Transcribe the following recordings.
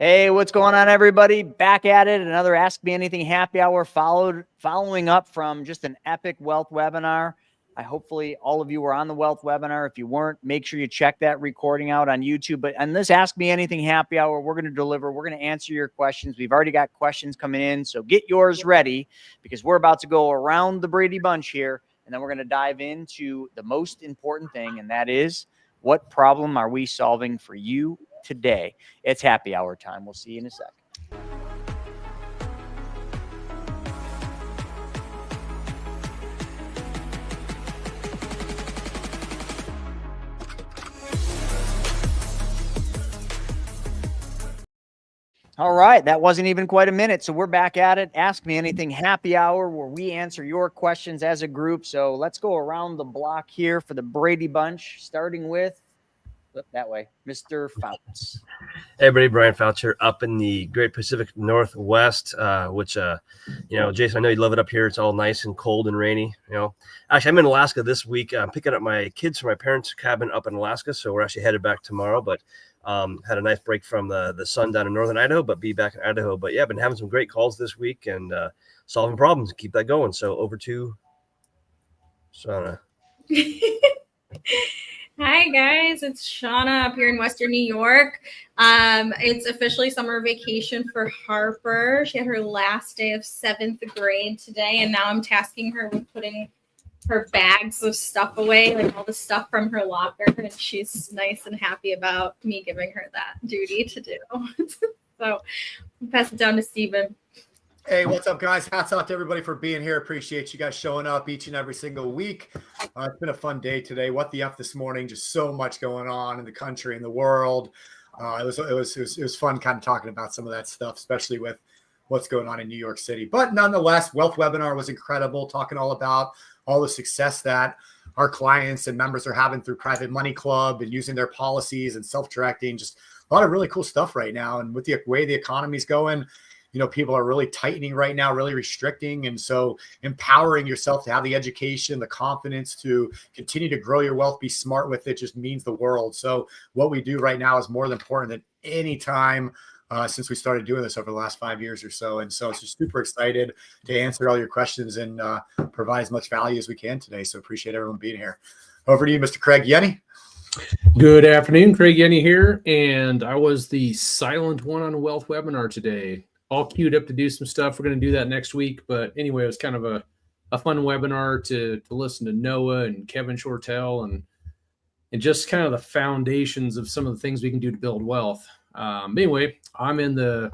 Hey, what's going on, everybody? Back at it. Another Ask Me Anything happy hour following up from just an epic wealth webinar. Hopefully all of you were on the wealth webinar. If you weren't, make sure you check that recording out on YouTube. But on this Ask Me Anything happy hour, we're going to answer your questions. We've already got questions coming in, so get yours ready because we're about to go around the Brady Bunch here, and then we're going to dive into the most important thing, and that is, what problem are we solving for you today? It's happy hour time. We'll see you in a sec. All right, that wasn't even quite a minute. So we're back at it. Ask Me Anything happy hour, where we answer your questions as a group. So let's go around the block here for the Brady Bunch, starting with that way, Mr. Fouts. Hey, everybody, Brian Fouts here, up in the Great Pacific Northwest, which, Jason, I know you love it up here. It's all nice and cold and rainy. Actually, I'm in Alaska this week. I'm picking up my kids from my parents' cabin up in Alaska, so we're actually headed back tomorrow. But had a nice break from the sun down in northern Idaho, but be back in Idaho. But yeah, I've been having some great calls this week and solving problems. Keep that going. So over to Shauna. Hi guys, it's Shauna up here in Western New York. It's officially summer vacation for Harper. She had her last day of 7th grade today, and now I'm tasking her with putting her bags of stuff away, like all the stuff from her locker, and she's nice and happy about me giving her that duty to do. So I'll pass it down to Steven. Hey, what's up, guys? Hats off to everybody for being here. Appreciate you guys showing up each and every single week. It's been a fun day today. What the F this morning? Just so much going on in the country and the world. It was fun kind of talking about some of that stuff, especially with what's going on in New York City. But nonetheless, Wealth Webinar was incredible, talking all about all the success that our clients and members are having through Private Money Club and using their policies and self-directing. Just a lot of really cool stuff right now. And with the way the economy's going, people are really tightening right now, really restricting. And so empowering yourself to have the education, the confidence to continue to grow your wealth, be smart with it, just means the world. So what we do right now is more than important than any time since we started doing this over the last 5 years or so. And so it's just super excited to answer all your questions and provide as much value as we can today. So appreciate everyone being here. Over to you, Mr. Craig Yenny. Good afternoon, Craig Yenny here. And I was the silent one on a wealth webinar today. All queued up to do some stuff. We're going to do that next week. But anyway, it was kind of a fun webinar to listen to Noah and Kevin Shortell and just kind of the foundations of some of the things we can do to build wealth. Anyway, I'm in the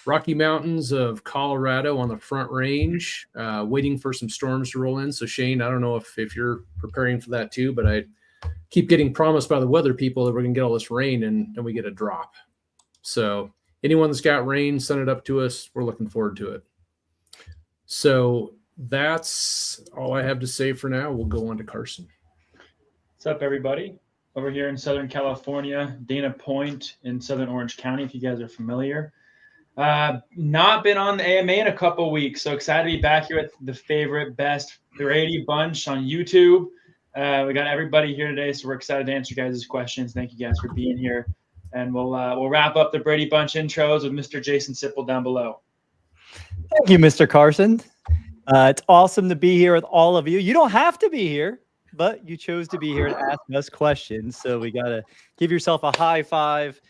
Rocky Mountains of Colorado on the Front Range, waiting for some storms to roll in. So Shane, I don't know if you're preparing for that too, but I keep getting promised by the weather people that we're going to get all this rain and we get a drop. So anyone that's got rain, send it up to us. We're looking forward to it. So that's all I have to say for now. We'll go on to Carson. What's up, everybody? Over here in Southern California, Dana Point in Southern Orange County, if you guys are familiar. Not been on the AMA in a couple weeks, so excited to be back here at the favorite, best Brady Bunch on YouTube. We got everybody here today, so we're excited to answer you guys' questions. Thank you guys for being here. And we'll wrap up the Brady Bunch intros with Mr. Jason Sipple down below. Thank you, Mr. Carson. It's awesome to be here with all of you. You don't have to be here, but you chose to be here to ask us questions. So we got to give yourself a high five.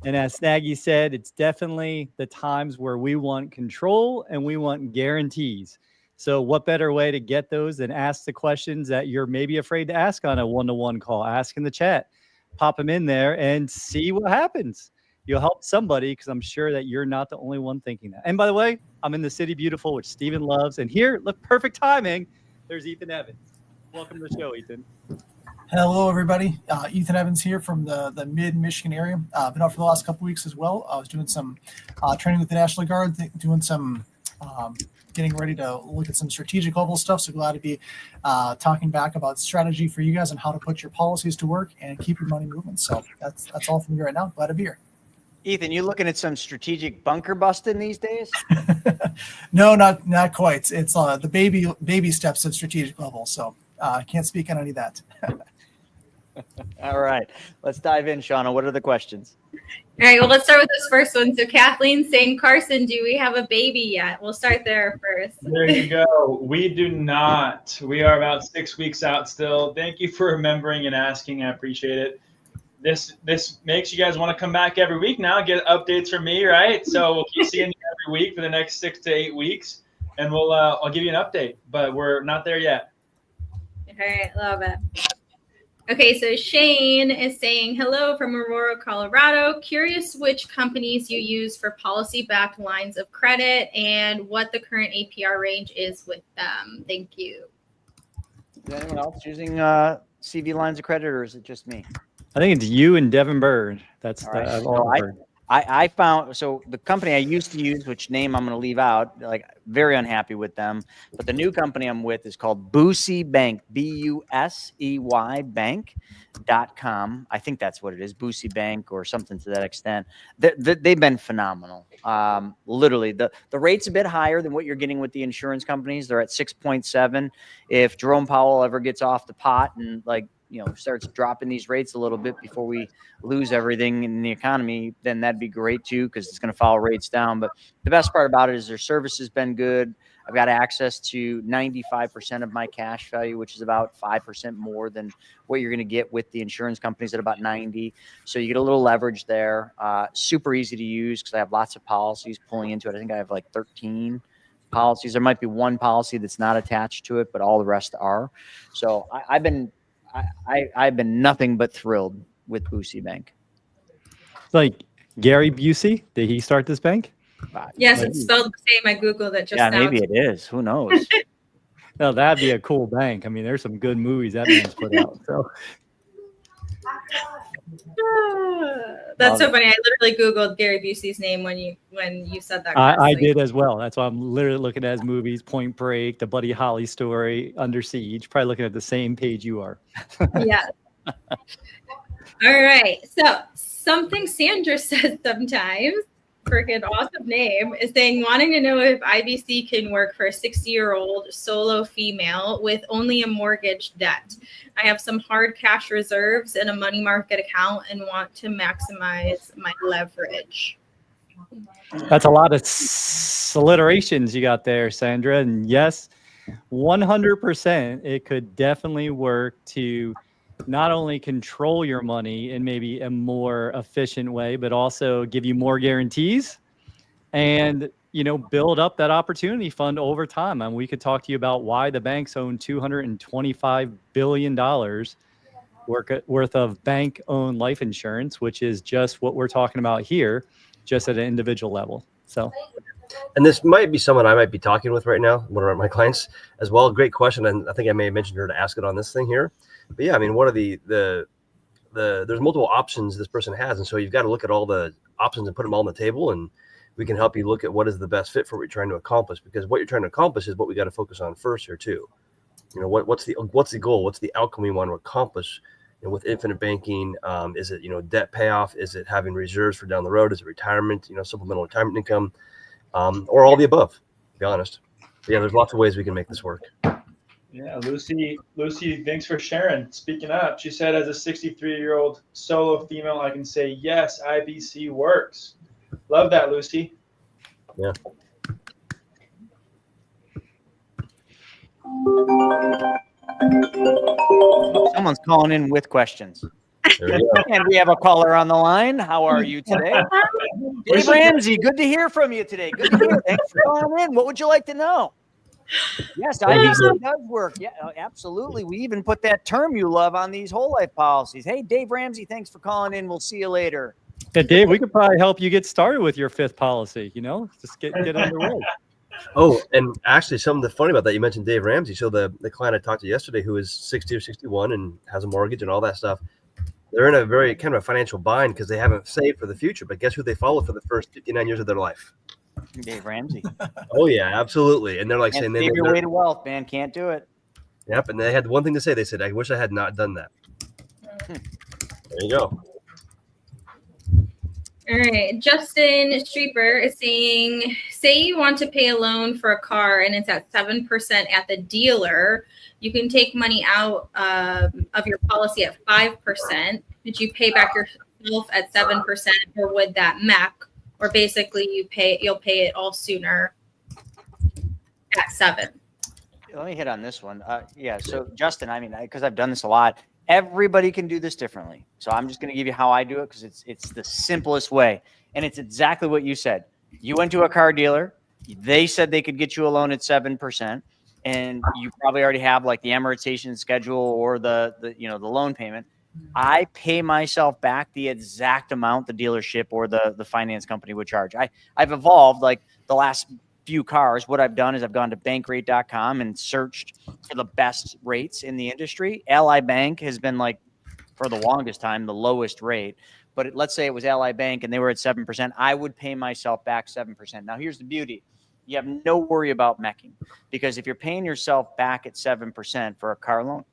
And as Snaggy said, it's definitely the times where we want control and we want guarantees. So what better way to get those than ask the questions that you're maybe afraid to ask on a one-to-one call? Ask in the chat. Pop them in there and see what happens. You'll help somebody because I'm sure that you're not the only one thinking that. And by the way, I'm in the City Beautiful, which Steven loves. And here, look, perfect timing. There's Ethan Evans. Welcome to the show, Ethan. Hello, everybody. Ethan Evans here from the mid-Michigan area. I've been out for the last couple weeks as well. I was doing some training with the National Guard, doing some getting ready to look at some strategic level stuff. So glad to be talking back about strategy for you guys and how to put your policies to work and keep your money moving. So that's all from me right now. Glad to be here. Ethan, you looking at some strategic bunker busting these days? No, not quite. It's the baby steps at strategic level. So I can't speak on any of that. All right, let's dive in, Shauna. What are the questions? All right, well, let's start with this first one. So Kathleen's saying, Carson, do we have a baby yet? We'll start there first. There you go. We do not. We are about 6 weeks out still. Thank you for remembering and asking. I appreciate it. This makes you guys want to come back every week now, get updates from me, right? So we'll keep seeing you every week for the next 6 to 8 weeks, and I'll give you an update, but we're not there yet. All right, love it. Okay, so Shane is saying, hello from Aurora, Colorado. Curious which companies you use for policy-backed lines of credit and what the current APR range is with them. Thank you. Is anyone else using CV lines of credit, or is it just me? I think it's you and Devin Bird. That's All right. I've So all heard. I found, so the company I used to use, which name I'm going to leave out, like very unhappy with them. But the new company I'm with is called Busey Bank, BUSEY Bank.com. I think that's what it is, Busey Bank or something to that extent. They've been phenomenal. Literally, the rate's a bit higher than what you're getting with the insurance companies. They're at 6.7. If Jerome Powell ever gets off the pot and starts dropping these rates a little bit before we lose everything in the economy, then that'd be great too, because it's going to follow rates down. But the best part about it is their service has been good. I've got access to 95% of my cash value, which is about 5% more than what you're going to get with the insurance companies at about 90. So you get a little leverage there. Super easy to use because I have lots of policies pulling into it. I think I have like 13 policies. There might be one policy that's not attached to it, but all the rest are. So I've been nothing but thrilled with Busey Bank. Like Gary Busey, did he start this bank? Yes, it's spelled the same. I Googled it just now. Maybe it is. Who knows? No, that'd be a cool bank. I mean, there's some good movies that man's put out. So That's so funny. I literally Googled Gary Busey's name when you said that. I did as well. That's why I'm literally looking at his movies, Point Break, the Buddy Holly story, Under Siege, probably looking at the same page you are. Yeah. All right. So something Sandra says sometimes, freaking awesome name, is saying, wanting to know if IBC can work for a 60-year-old solo female with only a mortgage debt. I have some hard cash reserves and a money market account and want to maximize my leverage. That's a lot of alliterations you got there, Sandra. And yes, 100%, it could definitely work to not only control your money in maybe a more efficient way, but also give you more guarantees and, build up that opportunity fund over time. And we could talk to you about why the banks own $225 billion worth of bank-owned life insurance, which is just what we're talking about here, just at an individual level. So, and this might be someone I might be talking with right now, one of my clients as well. Great question. And I think I may have mentioned her to ask it on this thing here. But yeah, I mean, what are the there's multiple options this person has. And so you've got to look at all the options and put them all on the table. And we can help you look at what is the best fit for what you're trying to accomplish, because what you're trying to accomplish is what we got to focus on first here too. What's the goal? What's the outcome we want to accomplish? With infinite banking, is it, debt payoff? Is it having reserves for down the road? Is it retirement, supplemental retirement income, or all the above, to be honest. But yeah, there's lots of ways we can make this work. Yeah, Lucy, thanks for sharing. Speaking up, she said, as a 63-year-old solo female, I can say, yes, IBC works. Love that, Lucy. Yeah. Someone's calling in with questions. And we have a caller on the line. How are you today? Dave Ramsey, good to hear from you today. Good to hear. Thanks for calling in. What would you like to know? Yes, IBC does work. Yeah, absolutely. We even put that term you love on these whole life policies. Hey, Dave Ramsey, thanks for calling in. We'll see you later. Yeah, Dave, we could probably help you get started with your fifth policy, just get underway. Oh, and actually something funny about that, you mentioned Dave Ramsey. So the client I talked to yesterday, who is 60 or 61 and has a mortgage and all that stuff, they're in a very kind of a financial bind because they haven't saved for the future. But guess who they follow for the first 59 years of their life? Dave Ramsey. Oh, yeah, absolutely. And they're like Can't saying, save your way to wealth, man. Can't do it. Yep. And they had one thing to say. They said, I wish I had not done that. There you go. All right. Justin Streeper is saying say you want to pay a loan for a car and it's at 7% at the dealer, you can take money out of your policy at 5%. Did you pay back yourself at 7%, or would that MEC? Or basically you'll pay it all sooner at 7%. Let me hit on this one. Yeah. So Justin, I mean, because I've done this a lot, everybody can do this differently. So I'm just going to give you how I do it, because it's the simplest way. And it's exactly what you said. You went to a car dealer. They said they could get you a loan at 7%. And you probably already have like the amortization schedule or the loan payment. I pay myself back the exact amount the dealership or the finance company would charge. I've evolved like the last few cars. What I've done is I've gone to bankrate.com and searched for the best rates in the industry. Ally Bank has been like, for the longest time, the lowest rate. But let's say it was Ally Bank and they were at 7%. I would pay myself back 7%. Now, here's the beauty. You have no worry about mecking, because if you're paying yourself back at 7% for a car loan,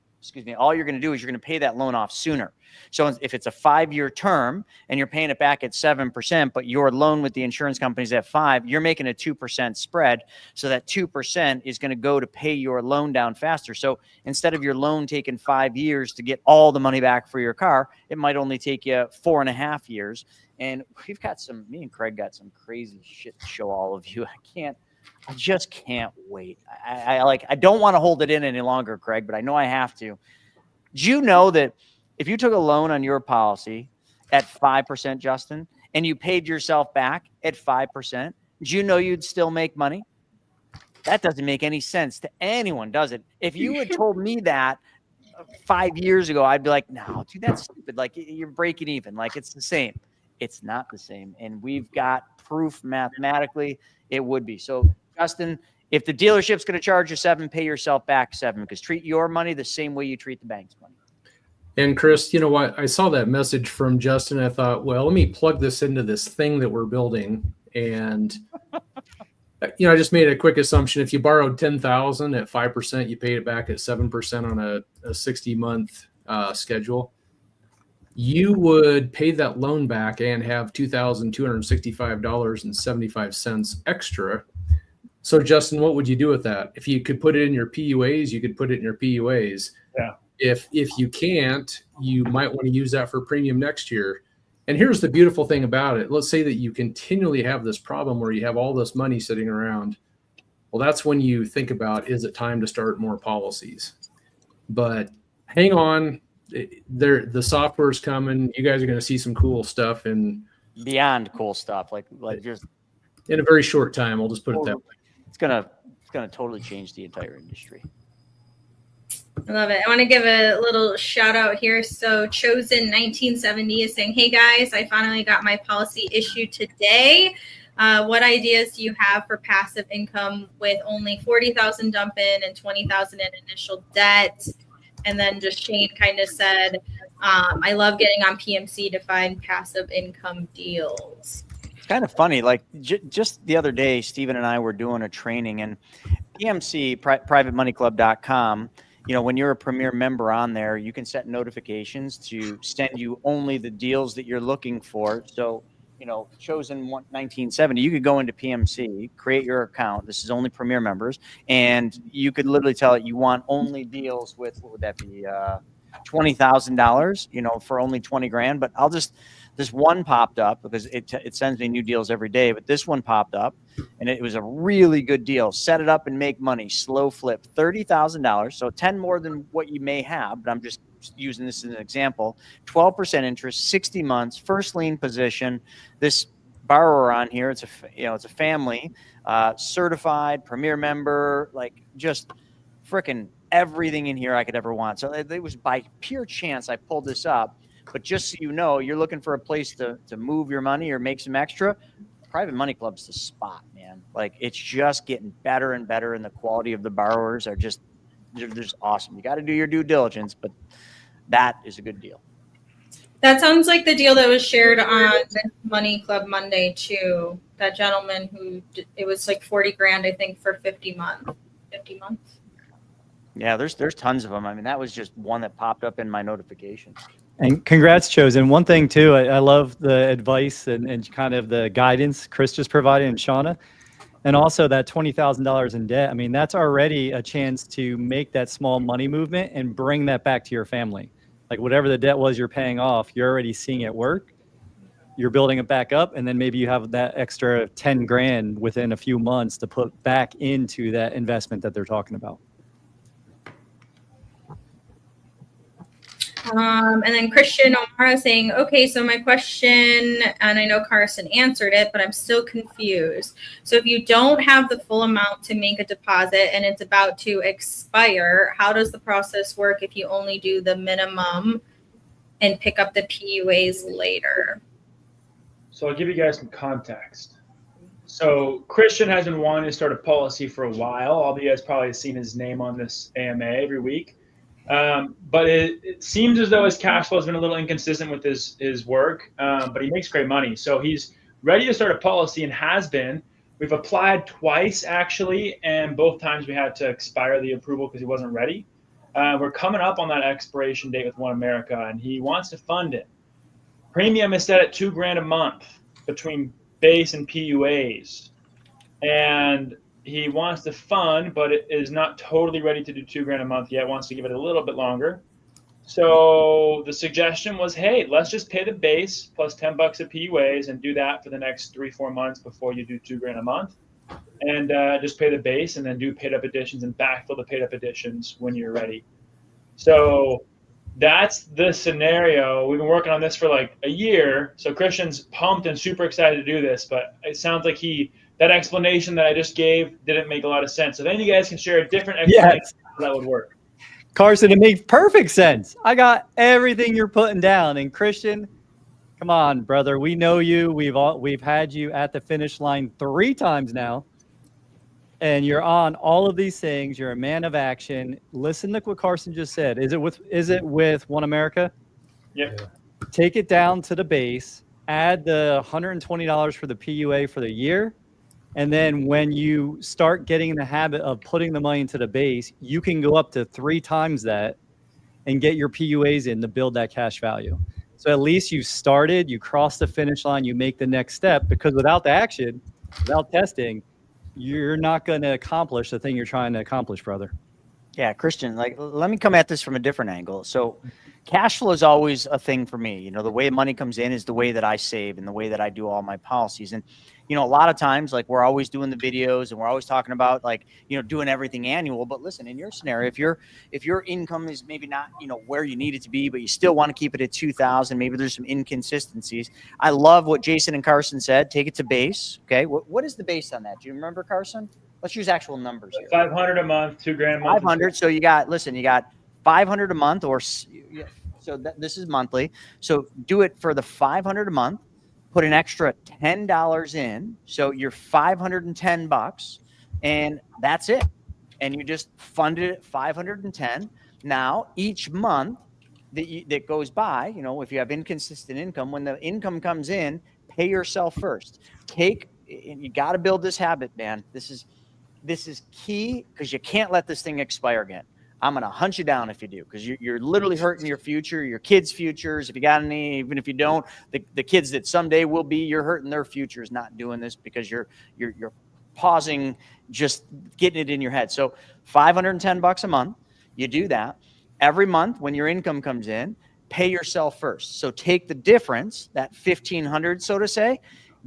all you're going to do is you're going to pay that loan off sooner. So if it's a 5-year term and you're paying it back at 7%, but your loan with the insurance company is at 5%, you're making a 2% spread. So that 2% is going to go to pay your loan down faster. So instead of your loan taking 5 years to get all the money back for your car, it might only take you 4.5 years. And me and Craig got some crazy shit to show all of you. I just can't wait. I don't want to hold it in any longer, Craig, but I know I have to. Do you know that if you took a loan on your policy at 5%, Justin, and you paid yourself back at 5%, do you know you'd still make money? That doesn't make any sense to anyone, does it? If you had told me that 5 years ago, I'd be like, no, dude, that's stupid. Like, you're breaking even. Like, it's the same. It's not the same. And we've got proof mathematically it would be. So, Justin, if the dealership's going to charge you 7%, pay yourself back 7%, because treat your money the same way you treat the bank's money. And Chris, you know what? I saw that message from Justin. I thought, well, let me plug this into this thing that we're building. And, I just made a quick assumption. If you borrowed $10,000 at 5%, you paid it back at 7% on a 60-month schedule. You would pay that loan back and have $2,265.75 extra. So, Justin, what would you do with that? If you could put it in your PUAs, you could put it in your PUAs. Yeah. If you can't, you might want to use that for premium next year. And here's the beautiful thing about it. Let's say that you continually have this problem where you have all this money sitting around. Well, that's when you think about, is it time to start more policies? But hang on. The software's coming. You guys are going to see some cool stuff, and beyond cool stuff, like just in a very short time. I'll just put it that way. It's gonna totally change the entire industry. I love it. I want to give a little shout out here. So Chosen 1970 is saying, "Hey guys, I finally got my policy issued today. What ideas do you have for passive income with only 40,000 dump in and 20,000 in initial debt?" And then just Shane kind of said, "I love getting on PMC to find passive income deals." It's kind of funny. Like just the other day, Steven and I were doing a training, and PMC, privatemoneyclub.com, when you're a premier member on there, you can set notifications to send you only the deals that you're looking for. So, Chosen 1970, you could go into PMC, create your account. This is only premier members. And you could literally tell it you want only deals with, what would that be? $20,000, for only 20 grand. But this one popped up because it sends me new deals every day. But this one popped up and it was a really good deal. Set it up and make money. Slow flip, $30,000. So 10 more than what you may have. But I'm just using this as an example. 12% interest, 60 months, first lien position. This borrower on here, it's a family, certified, premier member, like just freaking everything in here I could ever want. So it was by pure chance I pulled this up. But just so you know, you're looking for a place to move your money or make some extra, Private Money Club's the spot, man. Like, it's just getting better and better, and the quality of the borrowers are just awesome. You got to do your due diligence, but that is a good deal. That sounds like the deal that was shared on Money Club Monday too. That gentleman it was like 40 grand, I think, for 50 months. Yeah, there's tons of them. I mean, that was just one that popped up in my notifications. And congrats, Chosen. One thing too, I love the advice and kind of the guidance Chris just provided, and Shauna. And also that $20,000 in debt. I mean, that's already a chance to make that small money movement and bring that back to your family. Like whatever the debt was you're paying off, you're already seeing it work. You're building it back up. And then maybe you have that extra 10 grand within a few months to put back into that investment that they're talking about. And then Christian O'Mara saying, okay, so my question, and I know Carson answered it, but I'm still confused. So if you don't have the full amount to make a deposit and it's about to expire, how does the process work if you only do the minimum and pick up the PUAs later? So I'll give you guys some context. So Christian has been wanting to start a policy for a while. All of you guys probably have seen his name on this AMA every week. But it seems as though his cash flow has been a little inconsistent with his work, but he makes great money. So he's ready to start a policy and has been. We've applied twice, actually, and both times we had to expire the approval because he wasn't ready. We're coming up on that expiration date with One America, and he wants to fund it. Premium is set at $2,000 a month between base and PUAs. And he wants to fund, but it is not totally ready to do $2,000 a month yet. Wants to give it a little bit longer. So the suggestion was, hey, let's just pay the base plus $10 of PUAs and do that for the next 3-4 months before you do $2,000 a month, and just pay the base and then do paid up additions and backfill the paid up additions when you're ready. So that's the scenario. We've been working on this for like a year. So Christian's pumped and super excited to do this, but it sounds like that explanation that I just gave didn't make a lot of sense. So then you guys can share a different explanation that would work. Carson, it makes perfect sense. I got everything you're putting down. And Christian, come on, brother. We know you. We've had you at the finish line 3 times now. And you're on all of these things. You're a man of action. Listen to what Carson just said. Is it with One America? Yep. Take it down to the base. Add the $120 for the PUA for the year. And then when you start getting in the habit of putting the money into the base, you can go up to 3 times that and get your PUAs in to build that cash value. So at least you started, you cross the finish line, you make the next step, because without the action, without testing, you're not going to accomplish the thing you're trying to accomplish, brother. Yeah, Christian, like, let me come at this from a different angle. So cash flow is always a thing for me. You know, the way money comes in is the way that I save and the way that I do all my policies. And, you know, a lot of times, like, we're always doing the videos and we're always talking about, like, you know, doing everything annual. But listen, in your scenario, if your income is maybe not, you know, where you need it to be, but you still want to keep it at 2,000, maybe there's some inconsistencies. I love what Jason and Carson said. Take it to base. Okay. What is the base on that? Do you remember, Carson? Let's use actual numbers here. 500 a month, $2,000 a month. 500. So you got 500 a month, so this is monthly. So do it for the 500 a month. Put an extra $10 in, so you're $510, and that's it. And you just funded it 510. Now each month that goes by, you know, if you have inconsistent income, when the income comes in, pay yourself first. And you got to build this habit, man. This is key, because you can't let this thing expire again. I'm going to hunt you down if you do, because you're literally hurting your future, your kids' futures. If you got any, even if you don't, the kids that someday will be, you're hurting their futures not doing this, because you're pausing, just getting it in your head. So $510 a month, you do that. Every month when your income comes in, pay yourself first. So take the difference, that $1,500, so to say,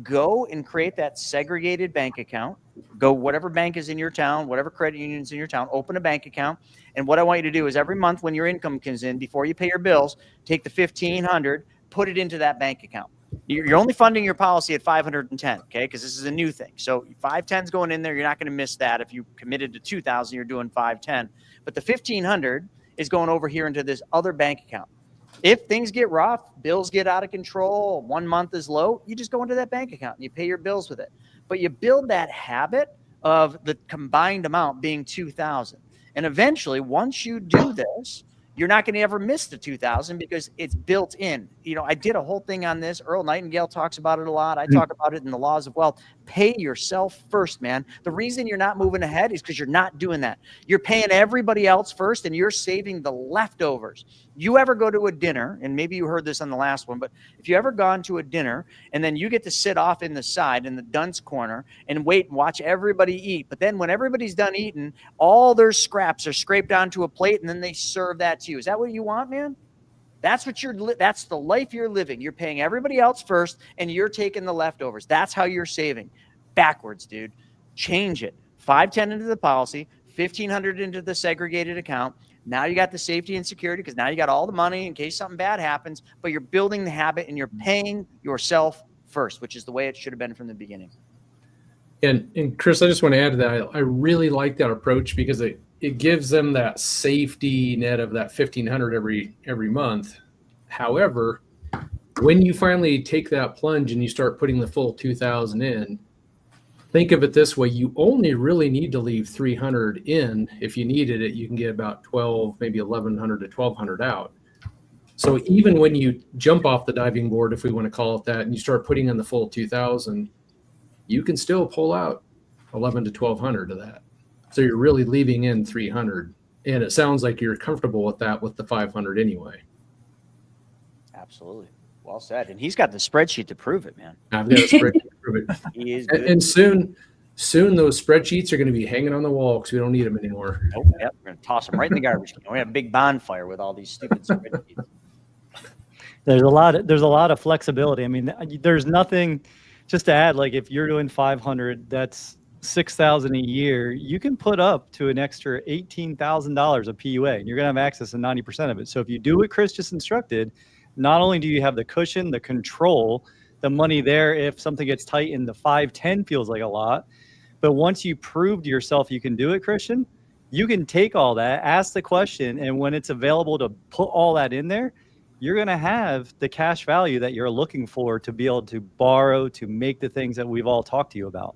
go and create that segregated bank account. Go whatever bank is in your town, whatever credit union is in your town, open a bank account. And what I want you to do is every month when your income comes in, before you pay your bills, take the $1,500, put it into that bank account. You're only funding your policy at 510, okay? Because this is a new thing. So 510's going in there. You're not going to miss that. If you committed to 2,000, you're doing 510. But the 1,500 is going over here into this other bank account. If things get rough, bills get out of control, 1 month is low, you just go into that bank account and you pay your bills with it. But you build that habit of the combined amount being 2,000. And eventually, once you do this, you're not going to ever miss the 2,000, because it's built in. I did a whole thing on this. Earl Nightingale talks about it a lot. I talk about it in the Laws of Wealth. Pay yourself first, man. The reason you're not moving ahead is because you're not doing that. You're paying everybody else first, and you're saving the leftovers. You ever go to a dinner, and maybe you heard this on the last one, but if you ever gone to a dinner and then you get to sit off in the side in the dunce corner and wait and watch everybody eat, but then when everybody's done eating, all their scraps are scraped onto a plate and then they serve that to you. Is that what you want, man? That's that's the life you're living. You're paying everybody else first and you're taking the leftovers. That's how you're saving. Backwards, dude. Change it. 510 into the policy, 1,500 into the segregated account. Now you got the safety and security because now you got all the money in case something bad happens, but you're building the habit and you're paying yourself first, which is the way it should have been from the beginning. And Chris, I just want to add to that. I really like that approach because it gives them that safety net of that 1,500 every month. However, when you finally take that plunge and you start putting the full 2,000 in, think of it this way: you only really need to leave 300 in. If you needed it, you can get about 12, maybe 1,100 to 1,200 out. So even when you jump off the diving board, if we want to call it that, and you start putting in the full 2,000, you can still pull out 1,100 to 1,200 of that. So you're really leaving in 300. And it sounds like you're comfortable with that with the 500 anyway. Absolutely. Well said. And he's got the spreadsheet to prove it, man. I've got a spreadsheet to prove it. He is good. And soon those spreadsheets are going to be hanging on the wall because we don't need them anymore. Nope. Yep. We're going to toss them right in the garbage can. We have a big bonfire with all these stupid spreadsheets. There's a lot of flexibility. I mean, there's nothing, just to add, like if you're doing 500, that's 6,000 a year. You can put up to an extra $18,000 of PUA, and you're going to have access to 90% of it. So if you do what Chris just instructed, not only do you have the cushion, the control, the money there if something gets tight and the 510 feels like a lot, but once you prove to yourself you can do it, Christian, you can take all that, ask the question, and when it's available to put all that in there, you're going to have the cash value that you're looking for to be able to borrow, to make the things that we've all talked to you about.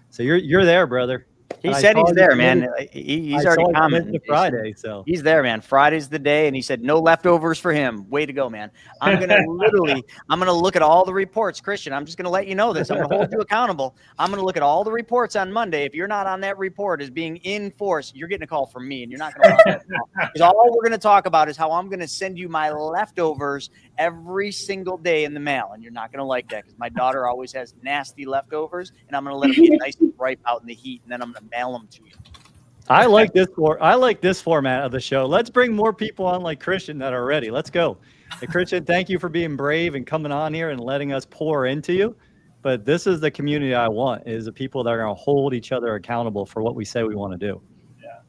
So you're there, brother. He said he's there, man. He's already commented. Friday, so he's there, man. Friday's the day, and he said no leftovers for him. Way to go, man. I'm gonna look at all the reports, Christian. I'm just gonna let you know this. I'm gonna hold you accountable. I'm gonna look at all the reports on Monday. If you're not on that report as being in force, you're getting a call from me, and you're not gonna want that call. Because all we're gonna talk about is how I'm gonna send you my leftovers every single day in the mail, and you're not gonna like that because my daughter always has nasty leftovers, and I'm gonna let them get nice and ripe out in the heat, and then I'm gonna mail them to you. I like this format of the show. Let's bring more people on like Christian that are ready. Let's go. Hey, Christian, thank you for being brave and coming on here and letting us pour into you. But this is the community I want, is the people that are going to hold each other accountable for what we say we want to do.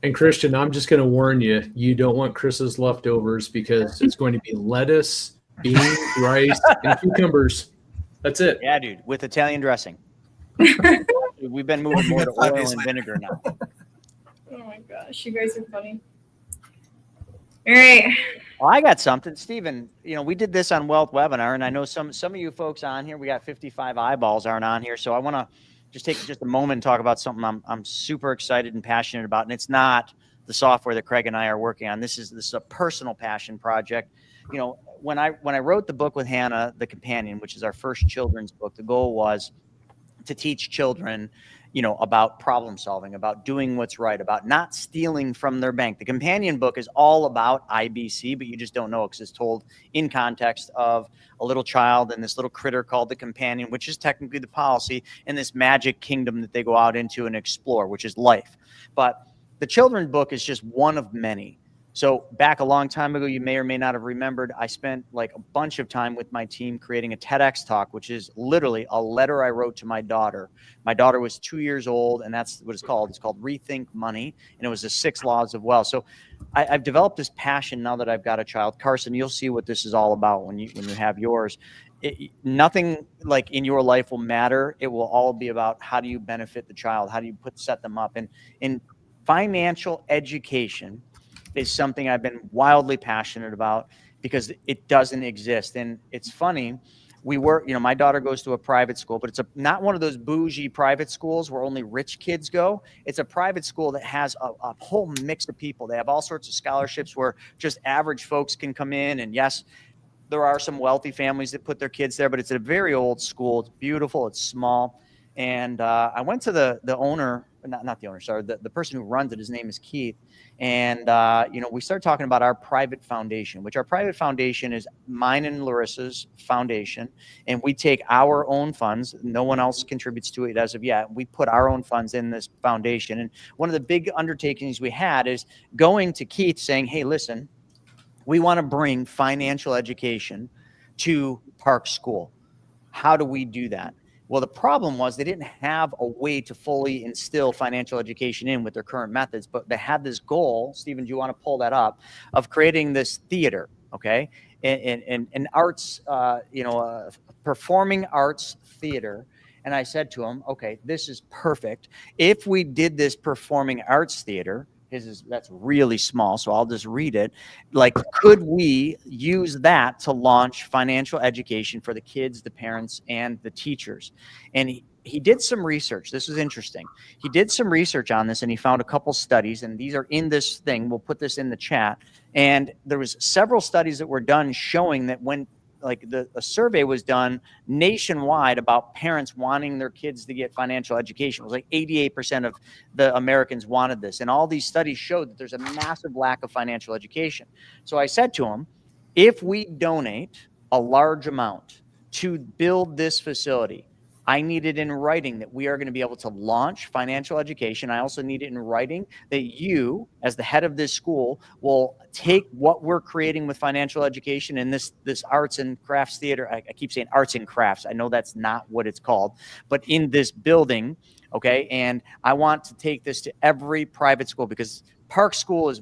And Christian, I'm just going to warn you, you don't want Chris's leftovers because it's going to be lettuce, beans, rice, and cucumbers. That's it. Yeah, dude, with Italian dressing. We've been moving more to oil and vinegar now. Oh my gosh, you guys are funny. All right. Well, I got something, Stephen. We did this on Wealth Webinar, and I know some of you folks on here. We got 55 eyeballs aren't on here, so I want to just take just a moment and talk about something I'm super excited and passionate about, and it's not the software that Craig and I are working on. This is a personal passion project. When I wrote the book with Hannah, The Companion, which is our first children's book, the goal was to teach children, about problem solving, about doing what's right, about not stealing from their bank. The companion book is all about IBC, but you just don't know it because it's told in context of a little child and this little critter called the companion, which is technically the policy, and this magic kingdom that they go out into and explore, which is life. But the children's book is just one of many. So back a long time ago, you may or may not have remembered, I spent like a bunch of time with my team creating a TEDx talk, which is literally a letter I wrote to my daughter. My daughter was 2 years old, and that's what it's called. It's called Rethink Money, and it was the 6 Laws of Wealth. So I've developed this passion now that I've got a child. Carson, you'll see what this is all about when you have yours. Nothing like in your life will matter. It will all be about how do you benefit the child? How do you set them up? And in financial education is something I've been wildly passionate about because it doesn't exist. And it's funny, my daughter goes to a private school, but it's not one of those bougie private schools where only rich kids go. It's a private school that has a whole mix of people. They have all sorts of scholarships where just average folks can come in. And yes, There are some wealthy families that put their kids there, but it's a very old school. It's beautiful. It's small. And I went to the owner, not the owner, sorry, the person who runs it. His name is Keith. And, we started talking about our private foundation, which our private foundation is mine and Larissa's foundation. And we take our own funds. No one else contributes to it as of yet. We put our own funds in this foundation. And one of the big undertakings we had is going to Keith saying, hey, listen, we want to bring financial education to Park School. How do we do that? Well, the problem was they didn't have a way to fully instill financial education in with their current methods, but they had this goal, Stephen, do you want to pull that up, of creating this theater, okay? And arts, performing arts theater. And I said to him, okay, this is perfect. If we did this performing arts theater, that's really small, so I'll just read it. Like, could we use that to launch financial education for the kids, the parents, and the teachers? And he did some research. This is interesting. He did some research on this, and he found a couple studies, and these are in this thing. We'll put this in the chat. And there was several studies that were done showing that when a survey was done nationwide about parents wanting their kids to get financial education. It was like 88% of the Americans wanted this. And all these studies showed that there's a massive lack of financial education. So I said to him, if we donate a large amount to build this facility, I need it in writing that we are going to be able to launch financial education. I also need it in writing that you, as the head of this school, will take what we're creating with financial education and this arts and crafts theater. I keep saying arts and crafts. I know that's not what it's called, but in this building, okay? And I want to take this to every private school because Park School is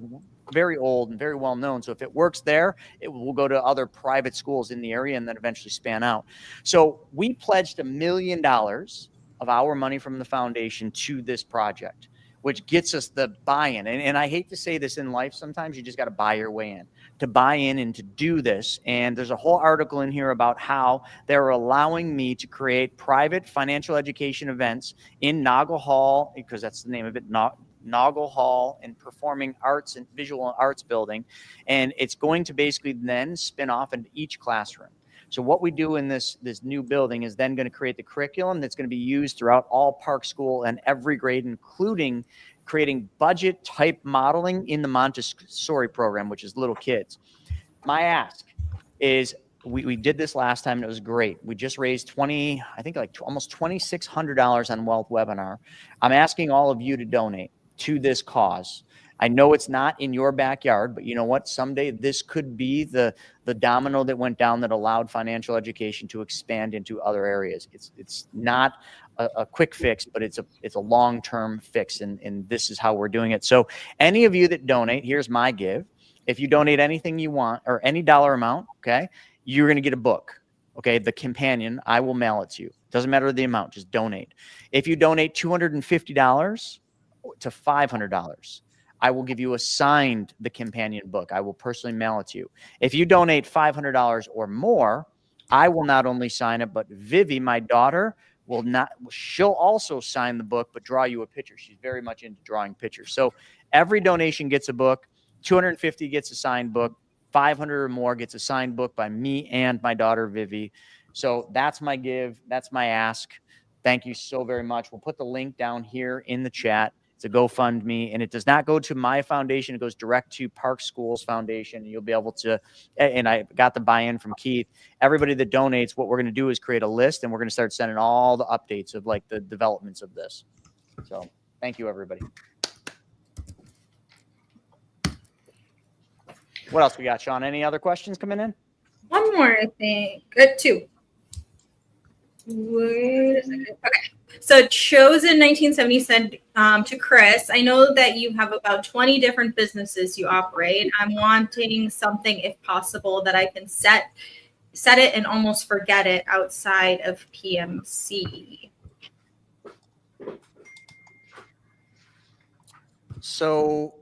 very old and very well known. So if it works there, it will go to other private schools in the area and then eventually span out. So we pledged $1 million of our money from the foundation to this project, which gets us the buy-in. And I hate to say this in life, sometimes you just got to buy your way in, to buy in and to do this. And there's a whole article in here about how they're allowing me to create private financial education events in Noggle Hall, because that's the name of it, Noggle Hall and Performing Arts and Visual Arts Building. And it's going to basically then spin off into each classroom. So what we do in this new building is then going to create the curriculum that's going to be used throughout all Park School and every grade, including creating budget type modeling in the Montessori program, which is little kids. My ask is, we did this last time and it was great. We just raised almost $2,600 on Wealth Webinar. I'm asking all of you to donate to this cause. I know it's not in your backyard, but you know what? Someday this could be the domino that went down that allowed financial education to expand into other areas. It's not a quick fix, but it's a long-term fix, and this is how we're doing it. So any of you that donate, here's my give. If you donate anything you want or any dollar amount, okay, you're going to get a book. Okay, the companion, I will mail it to you. Doesn't matter the amount, just donate. If you donate $250 to $500, I will give you the companion book. I will personally mail it to you. If you donate $500 or more, I will not only sign it, but Vivi, my daughter, she'll also sign the book, but draw you a picture. She's very much into drawing pictures. So every donation gets a book. 250 gets a signed book. 500 or more gets a signed book by me and my daughter, Vivi. So that's my give. That's my ask. Thank you so very much. We'll put the link down here in the chat. It's a GoFundMe, and it does not go to my foundation. It goes direct to Park Schools Foundation. You'll be able to, and I got the buy-in from Keith. Everybody that donates, what we're going to do is create a list, and we're going to start sending all the updates of like the developments of this. So thank you, everybody. What else we got, Sean? Any other questions coming in? One more, I think. Good, two. Wait a second. Okay. So Chosen1970 said to Chris, I know that you have about 20 different businesses you operate. I'm wanting something, if possible, that I can set it and almost forget it outside of PMC. So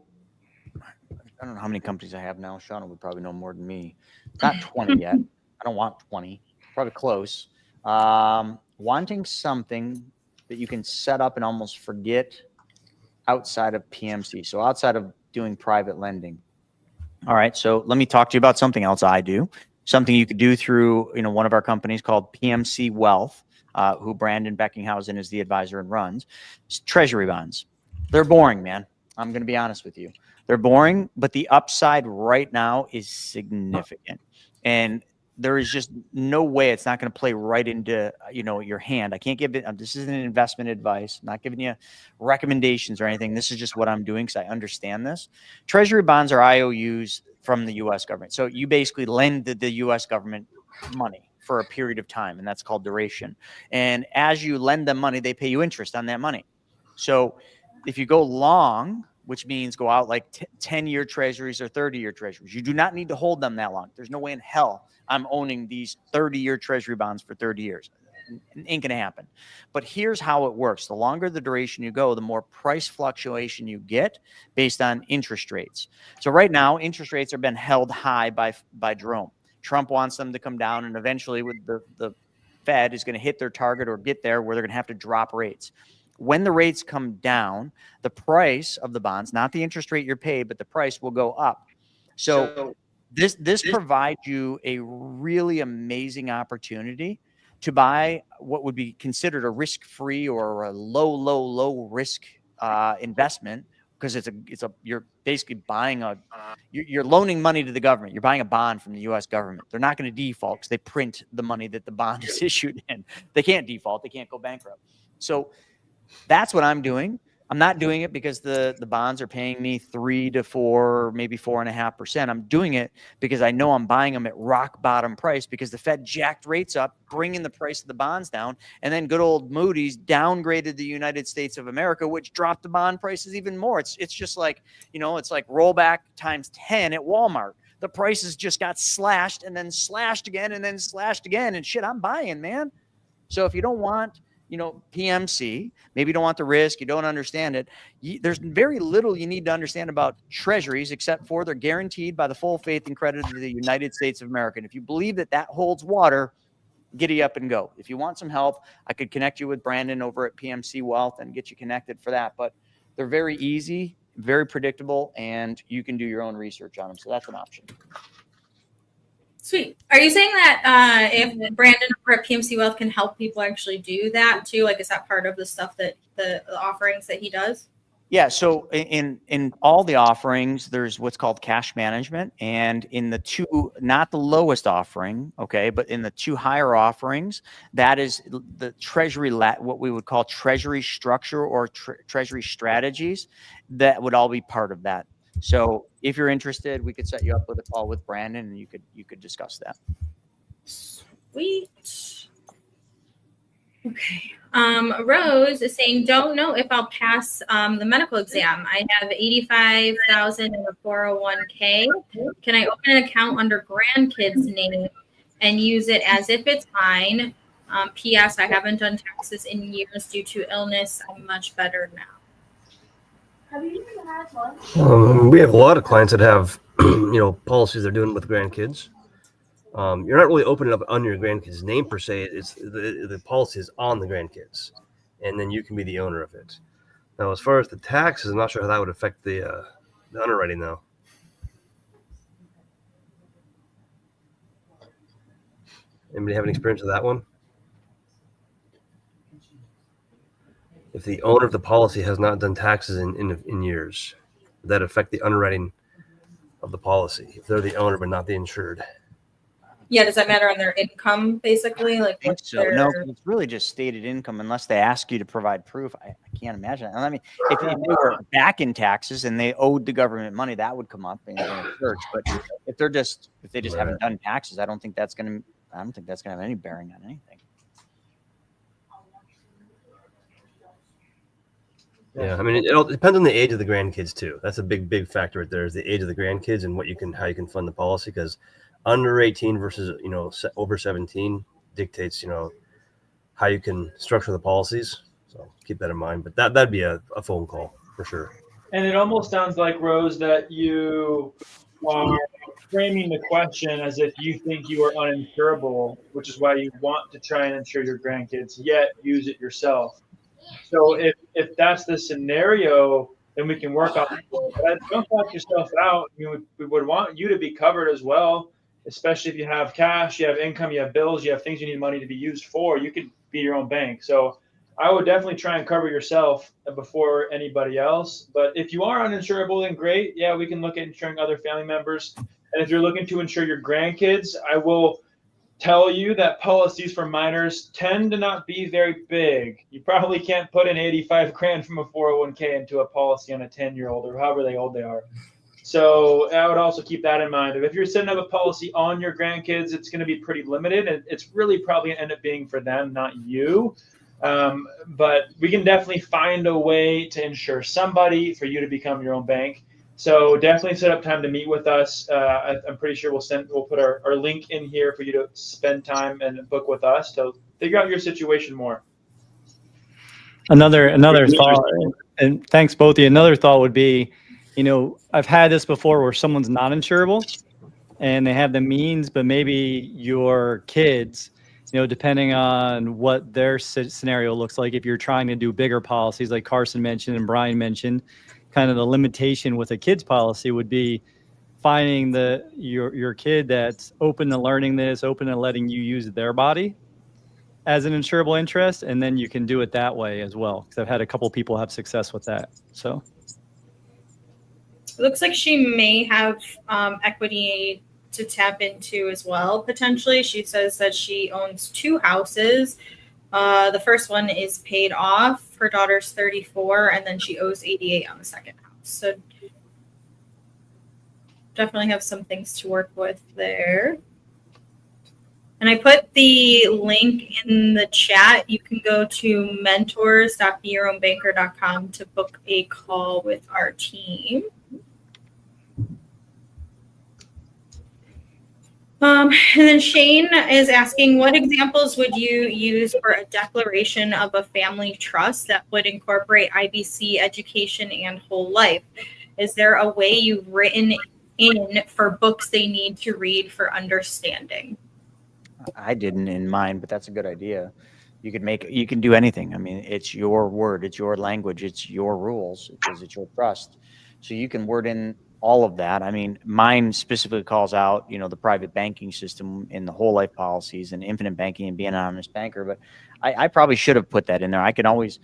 I don't know how many companies I have now. Shauna would probably know more than me. Not 20 yet. I don't want 20. Probably close. Wanting something that you can set up and almost forget outside of PMC. So outside of doing private lending. All right. So let me talk to you about something else I do. something you could do through, one of our companies called PMC Wealth, who Brandon Beckinghausen is the advisor and runs. It's treasury bonds. They're boring, man. I'm going to be honest with you. They're boring, but the upside right now is significant. And there is just no way it's not going to play right into, your hand. I can't give it. This isn't investment advice. I'm not giving you recommendations or anything. This is just what I'm doing because I understand this. Treasury bonds are IOUs from the U.S. government. So you basically lend the U.S. government money for a period of time, and that's called duration. And as you lend them money, they pay you interest on that money. So if you go long, which means go out like 10-year treasuries or 30-year treasuries, you do not need to hold them that long. There's no way in hell I'm owning these 30-year treasury bonds for 30 years. It ain't going to happen. But here's how it works. The longer the duration you go, the more price fluctuation you get based on interest rates. So right now, interest rates have been held high by Jerome. Trump wants them to come down, and eventually with the Fed is going to hit their target or get there where they're going to have to drop rates. When the rates come down, the price of the bonds, not the interest rate you're paid, but the price will go up. So this provides you a really amazing opportunity to buy what would be considered a risk-free or a low risk investment, because you're basically buying you're loaning money to the government. You're buying a bond from the U.S. government. They're not going to default because they print the money that the bond is issued in. They can't default. They can't go bankrupt. So that's what I'm doing. I'm not doing it because the bonds are paying me 3 to 4, maybe 4.5%. I'm doing it because I know I'm buying them at rock bottom price because the Fed jacked rates up, bringing the price of the bonds down. And then good old Moody's downgraded the United States of America, which dropped the bond prices even more. It's just like, it's like rollback times 10 at Walmart. The prices just got slashed and then slashed again and then slashed again. And shit, I'm buying, man. So if you don't want PMC, maybe you don't want the risk, you don't understand it. There's very little you need to understand about treasuries, except for they're guaranteed by the full faith and credit of the United States of America. And if you believe that holds water, giddy up and go. If you want some help, I could connect you with Brandon over at PMC Wealth and get you connected for that. But they're very easy, very predictable, and you can do your own research on them. So that's an option. Sweet. Are you saying that if Brandon over at PMC Wealth can help people actually do that too? Like, is that part of the stuff that the offerings that he does? Yeah. So in all the offerings, there's what's called cash management, and in the two, not the lowest offering, okay, but in the two higher offerings, that is the treasury, what we would call treasury structure or treasury strategies. That would all be part of that. So if you're interested, we could set you up with a call with Brandon, and you could discuss that. Sweet. Okay. Rose is saying, don't know if I'll pass the medical exam. I have $85,000 in a 401k. Can I open an account under grandkids' name and use it as if it's mine? P.S. I haven't done taxes in years due to illness. I'm much better now. Have you even had one? We have a lot of clients that have, policies they're doing with grandkids. You're not really opening up under your grandkids' name per se. It's the policy is on the grandkids, and then you can be the owner of it. Now, as far as the taxes, I'm not sure how that would affect the underwriting, though. Anybody have any experience with that one? If the owner of the policy has not done taxes in years, would that affect the underwriting of the policy if they're the owner but not the insured? Yeah, does that matter on their income, basically? Like, I think so. No, it's really just stated income unless they ask you to provide proof. I can't imagine that. I mean, if they were back in taxes and they owed the government money, that would come up in a search. But if they just haven't done taxes, I don't think that's going to have any bearing on anything. Yeah, I mean, it all depends on the age of the grandkids too. That's a big factor right there, is the age of the grandkids and how you can fund the policy, because under 18 versus over 17 dictates how you can structure the policies. So keep that in mind. But that'd be a phone call for sure. And it almost sounds like, Rose, that you are framing the question as if you think you are uninsurable, which is why you want to try and insure your grandkids, yet use it yourself. So if that's the scenario, then we can work on it. But don't talk yourself out. We would want you to be covered as well. especially if you have cash, you have income, you have bills, you have things you need money to be used for, you could be your own bank. So I would definitely try and cover yourself before anybody else. But if you are uninsurable, then great. Yeah, we can look at insuring other family members. And if you're looking to insure your grandkids, I will tell you that policies for minors tend to not be very big. You probably can't put in 85 grand from a 401k into a policy on a 10-year-old or however old they are. So I would also keep that in mind. If you're setting up a policy on your grandkids, it's going to be pretty limited, and it's really probably going to end up being for them, not you. But we can definitely find a way to insure somebody for you to become your own bank. So definitely set up time to meet with us. I'm pretty sure we'll put our link in here for you to spend time and book with us to figure out your situation more. Another thought, and thanks both of you. Another thought would be, I've had this before where someone's not insurable and they have the means, but maybe your kids, depending on what their scenario looks like, if you're trying to do bigger policies like Carson mentioned and Brian mentioned, kind of the limitation with a kid's policy would be finding your kid that's open to learning this, open to letting you use their body as an insurable interest, and then you can do it that way as well. Because I've had a couple people have success with that. So it looks like she may have equity to tap into as well, potentially. She says that she owns 2 houses. The first one is paid off. Her daughter's 34, and then she owes 88 on the second house. So definitely have some things to work with there. And I put the link in the chat. You can go to mentors.beyourownbanker.com to book a call with our team. And then Shane is asking, what examples would you use for a declaration of a family trust that would incorporate IBC, education, and whole life? Is there a way you've written in for books they need to read for understanding? I didn't in mine, but that's a good idea. You can do anything. I mean, it's your word, it's your language, it's your rules, because it's your trust. So you can word in all of that. I mean, mine specifically calls out, the private banking system in the whole life policies and infinite banking and being an honest banker. But I probably should have put that in there. I can always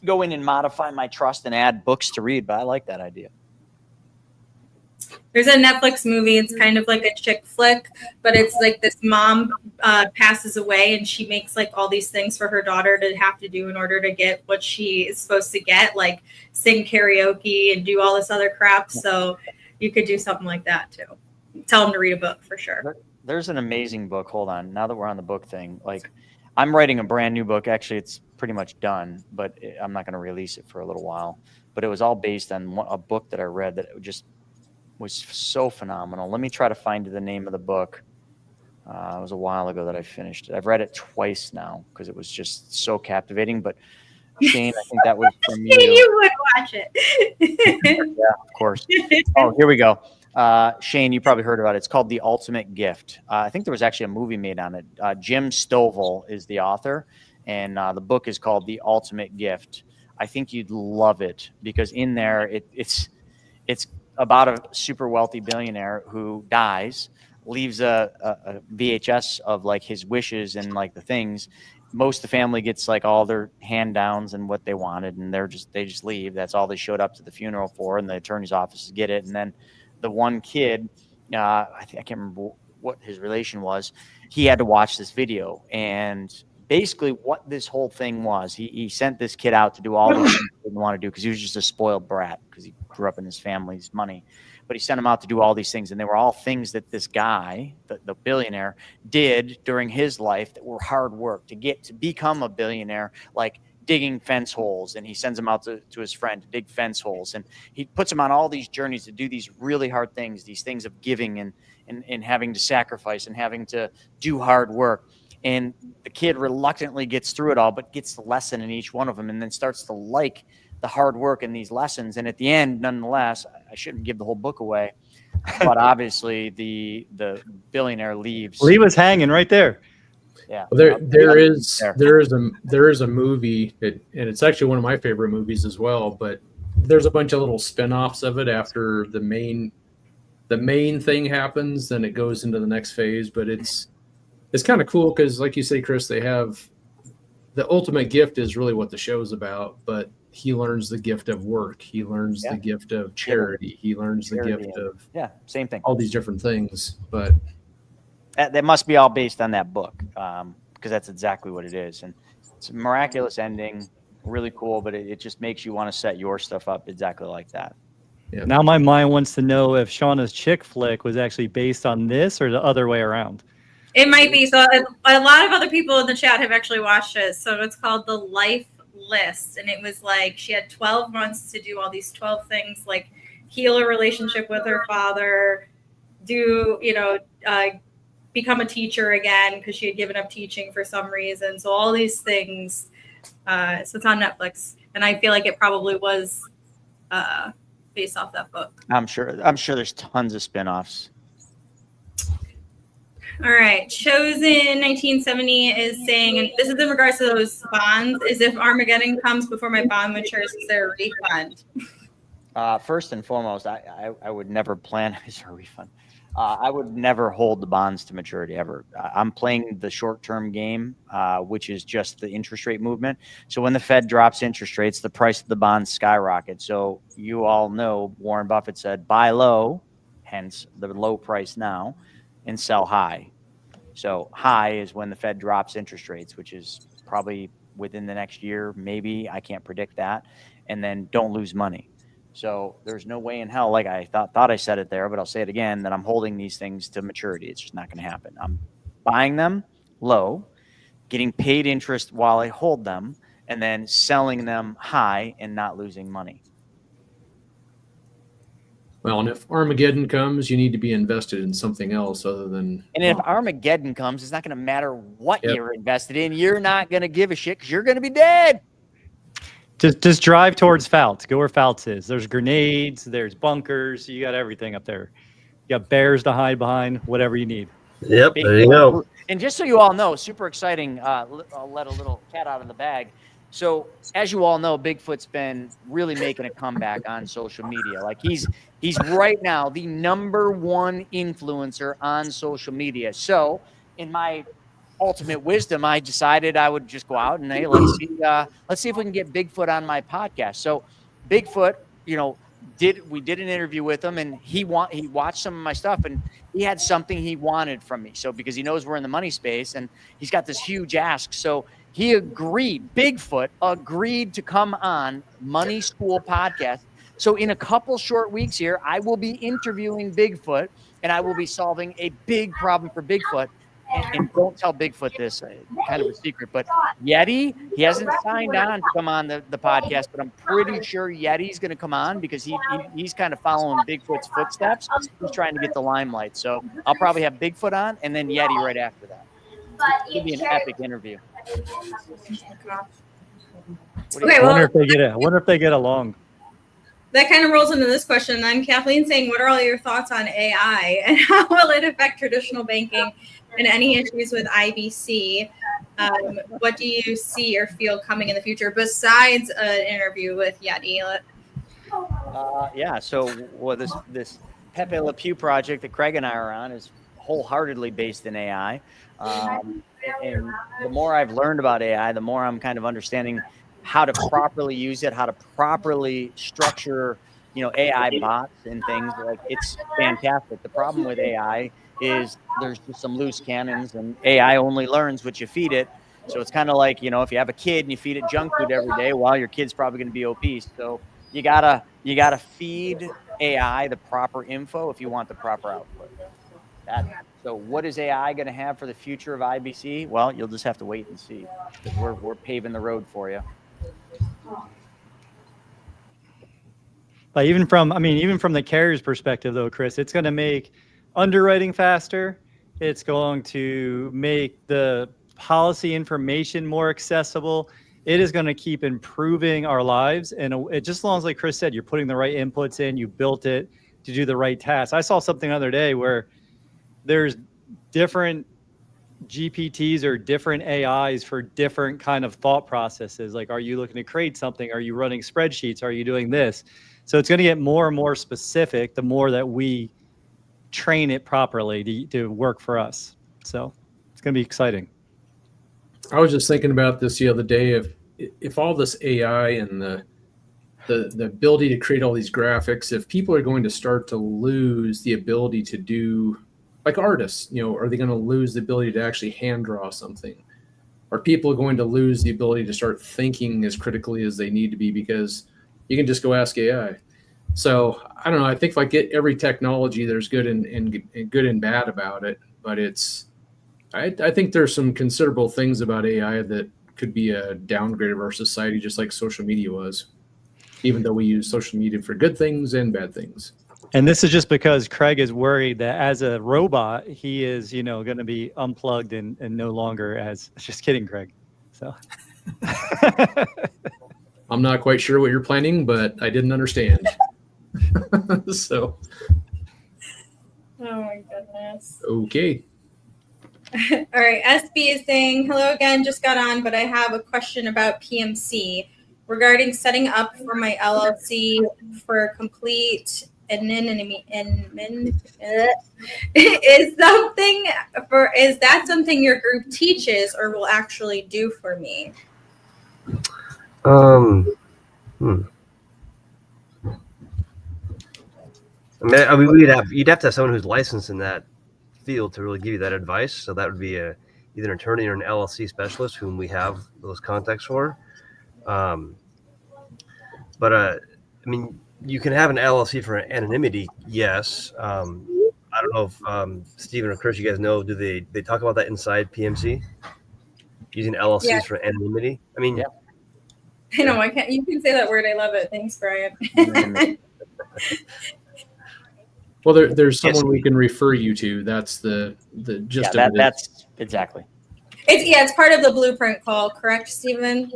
go in and modify my trust and add books to read, but I like that idea. There's a Netflix movie. It's kind of like a chick flick, but it's like this mom passes away and she makes like all these things for her daughter to have to do in order to get what she is supposed to get, like sing karaoke and do all this other crap. So you could do something like that too. Tell them to read a book for sure. There's an amazing book. Hold on. Now that we're on the book thing, like I'm writing a brand new book. Actually, it's pretty much done, but I'm not going to release it for a little while. But it was all based on a book that I read that just was so phenomenal. Let me try to find the name of the book. It was a while ago that I finished it. I've read it twice now because it was just so captivating. But Shane, I think that was from you. You would watch it. Yeah, of course. Oh, here we go. Shane, you probably heard about it. It's called The Ultimate Gift. I think there was actually a movie made on it. Jim Stovall is the author, and the book is called The Ultimate Gift. I think you'd love it because in there it's about a super wealthy billionaire who dies, leaves a VHS of like his wishes and like the things. Most of the family gets like all their hand downs and what they wanted, and they just leave. That's all they showed up to the funeral for, and the attorney's offices get it. And then the one kid, I can't remember what his relation was. He had to watch this video, and basically what this whole thing was, he sent this kid out to do all the things he didn't want to do because he was just a spoiled brat because he grew up in his family's money. But he sent him out to do all these things, and they were all things that this guy, the billionaire, did during his life that were hard work to become a billionaire, like digging fence holes. And he sends him out to his friend to dig fence holes, and he puts him on all these journeys to do these really hard things, these things of giving and having to sacrifice and having to do hard work. And the kid reluctantly gets through it all, but gets the lesson in each one of them and then starts to like the hard work in these lessons. And at the end, nonetheless, I shouldn't give the whole book away, but obviously the billionaire leaves. Lee was hanging right there. Yeah. Well, there is a movie, and it's actually one of my favorite movies as well, but there's a bunch of little spin-offs of it after the main the main thing happens, then it goes into the next phase. But it's kind of cool because, like you say, Chris, they have the ultimate gift is really what the show's about. But he learns the gift of work. He learns the gift of charity. He learns the gift of same thing. All these different things. But that must be all based on that book, because that's exactly what it is. And it's a miraculous ending, really cool. But it just makes you want to set your stuff up exactly like that. Yeah. Now my mind wants to know if Shauna's chick flick was actually based on this or the other way around. It might be. So a lot of other people in the chat have actually watched it. So it's called The Life List. And it was like she had 12 months to do all these 12 things, like heal a relationship with her father, become a teacher again because she had given up teaching for some reason. So all these things. So it's on Netflix. And I feel like it probably was based off that book. I'm sure there's tons of spinoffs. All right. Chosen 1970 is saying, and this is in regards to those bonds, is if Armageddon comes before my bond matures, is there a refund? First and foremost, I would never plan as a refund. I would never hold the bonds to maturity ever. I'm playing the short-term game, which is just the interest rate movement. So when the Fed drops interest rates, the price of the bonds skyrockets. So you all know Warren Buffett said, buy low, hence the low price now, and sell high. So high is when the Fed drops interest rates, which is probably within the next year, maybe. I can't predict that. And then don't lose money. So there's no way in hell, like I thought I said it there, but I'll say it again, that I'm holding these things to maturity. It's just not going to happen. I'm buying them low, getting paid interest while I hold them, and then selling them high and not losing money. Well, and if Armageddon comes, you need to be invested in something else other than. And if Armageddon comes, it's not going to matter what you're invested in. You're not going to give a shit because you're going to be dead. Just drive towards Fouts. Go where Fouts is. There's grenades. There's bunkers. You got everything up there. You got bears to hide behind. Whatever you need. Yep, there you go. And just so you all know, super exciting. I'll let a little cat out of the bag. So as you all know, Bigfoot's been really making a comeback on social media. Like he's right now the #1 influencer on social media. So in my ultimate wisdom, I decided I would just go out and hey, let's see if we can get Bigfoot on my podcast. So Bigfoot, we did an interview with him, and he watched some of my stuff, and he had something he wanted from me. So because he knows we're in the money space, and he's got this huge ask, so he agreed. Bigfoot agreed to come on Money School Podcast. So in a couple short weeks here, I will be interviewing Bigfoot, and I will be solving a big problem for Bigfoot. And don't tell Bigfoot this, kind of a secret, but Yeti, he hasn't signed on to come on the podcast, but I'm pretty sure Yeti's going to come on because he's kind of following Bigfoot's footsteps. He's trying to get the limelight. So I'll probably have Bigfoot on and then Yeti right after that. It'll be an epic interview. Okay, I wonder if they get along. That kind of rolls into this question. Then Kathleen saying, what are all your thoughts on AI and how will it affect traditional banking and any issues with IBC? What do you see or feel coming in the future besides an interview with Yeti? So this Pepe Le Pew project that Craig and I are on is wholeheartedly based in AI. And the more I've learned about AI, the more I'm kind of understanding how to properly use it, how to properly structure, AI bots and things. Like it's fantastic. The problem with AI is there's just some loose cannons, and AI only learns what you feed it. So it's kind of like, if you have a kid and you feed it junk food every day, well, your kid's probably going to be obese. So you gotta feed AI the proper info if you want the proper output. So what is AI going to have for the future of IBC? Well, you'll just have to wait and see, because we're paving the road for you. But even from the carrier's perspective, though, Chris, it's going to make underwriting faster. It's going to make the policy information more accessible. It is going to keep improving our lives. And it just as long as, like Chris said, you're putting the right inputs in, you built it to do the right tasks. I saw something the other day where there's different GPTs or different AIs for different kind of thought processes. Like, are you looking to create something? Are you running spreadsheets? Are you doing this? So it's going to get more and more specific the more that we train it properly to work for us. So it's going to be exciting. I was just thinking about this the other day. If all this AI and the ability to create all these graphics, if people are going to start to lose the ability to do, like artists, are they going to lose the ability to actually hand draw something? Are people going to lose the ability to start thinking as critically as they need to be because you can just go ask AI? So I don't know. I think like every technology, there's good and good and bad about it, but I think there's some considerable things about AI that could be a downgrade of our society, just like social media was, even though we use social media for good things and bad things. And this is just because Craig is worried that as a robot, he is, going to be unplugged and no longer as, just kidding, Craig. So I'm not quite sure what you're planning, but I didn't understand. So. Oh my goodness. Okay. All right. SB is saying, hello again, just got on, but I have a question about PMC regarding setting up for my LLC for complete anonymity. Is that something your group teaches or will actually do for me? I mean, you'd have to have someone who's licensed in that field to really give you that advice. So that would be either an attorney or an LLC specialist, whom we have those contacts for. But I mean, you can have an LLC for anonymity, yes. I don't know if Stephen or Chris, you guys know, do they talk about that inside PMC? Using LLCs for anonymity? I mean, yeah. I know, I can't. You can say that word. I love it. Thanks, Brian. Well, there's someone we can refer you to. That's the gist of it. That's exactly. It's part of the blueprint call, correct, Stephen?